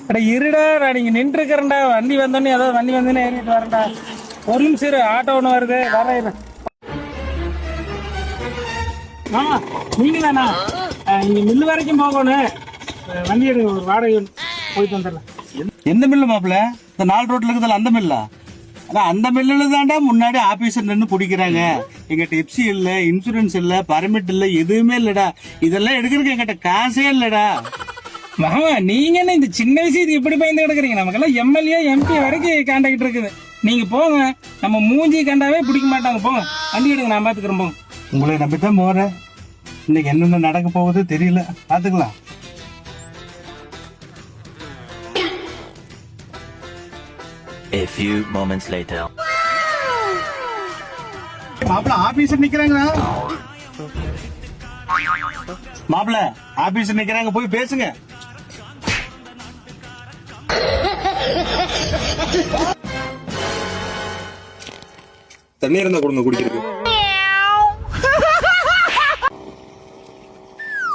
அட இருடா, நான் நீங்க நின்று இருக்கிறேன்டா. வண்டி வந்தோடனே ஏதாவது வண்டி வந்தோடனே ஏறிட்டு வரேன்டா. ஒரு நிமிஷம் இரு, ஆட்டோ ஒன்று வருது, வர. ஆமா, நீங்க தானா? இங்க மில்லு வரைக்கும் போகணும். வண்டி எடுங்க, ஒரு வாடகை போயிட்டு வந்துடலாம். எந்த மில்லு மாப்பிள்ள? இந்த 4 ரோட்ல இருக்குதுல்ல அந்த மில்லா? ஆனா அந்த மில்லுல தாண்டா முன்னாடி ஆபீசர் நின்று பிடிக்கிறாங்க. எங்கிட்ட எப்சி இல்ல, இன்சூரன்ஸ் இல்ல, பர்மிட் இல்ல, எதுவுமே இல்லடா. இதெல்லாம் எடுக்கிறதுக்கு எங்கிட்ட காசே இல்லடா. மாமா, நீங்க என்ன இந்த சின்ன விஷயத்துக்கு இப்படி பயந்து கிடக்குறீங்க? நமக்கெல்லாம் எம்எல்ஏ எம்பி வரைக்கும் கான்டாக்ட் இருக்குது. நீங்க போங்க, நம்ம மூஞ்சி கண்டாவே பிடிக்க மாட்டாங்க. போங்க, வண்டி எடுங்க, நான் பாத்துக்கிறேன். போங்க. உங்களை நம்பித்தான் போறேன். இன்னைக்கு என்னென்ன நடக்க போகுது தெரியல, பாத்துக்கலாம். A few moments later. மாப்பிள்ள ஆபீசர் நிக்கிறாங்களா? மாப்பிள்ள ஆபீசர் நிக்கிறாங்க, போய் பேசுங்க. தண்ணி இருந்தா கொடுங்க குடிக்கிறது.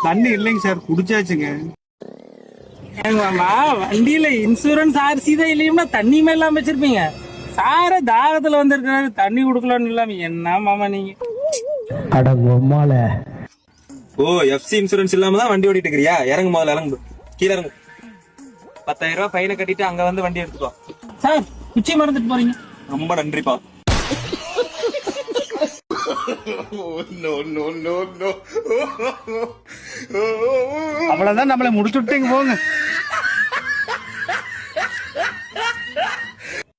தண்ணி இல்லைங்க சார், குடிச்சாச்சுங்க. மாமா, வண்டியில இன்சூரன்ஸ் ஆர்சி தான் இல்லையும்னா தண்ணி மேல இல்லாம வச்சிருப்பீங்க. சார தாகத்துல வந்திருக்காரு, தண்ணி கொடுக்கலான்னு இல்லாம என்ன மாமா நீங்க? அட பொம்மால. ஓ, எஃப்சி இன்சூரன்ஸ் இல்லாம தான் வண்டி ஓட்டிட்டு இருக்கிறியா? இறங்கு, முதல்ல இறங்கு, கீழே இறங்கு. 10,000 ரூபாய் ஃபைனை கட்டிட்டு அங்க வந்து வண்டி எடுத்துக்கோ. சார், குச்சி மறந்துட்டு போறீங்க. ரொம்ப நன்றிப்பா. அவ்வளவுதான், நம்மளை முடிச்சுட்டீங்க, போங்க.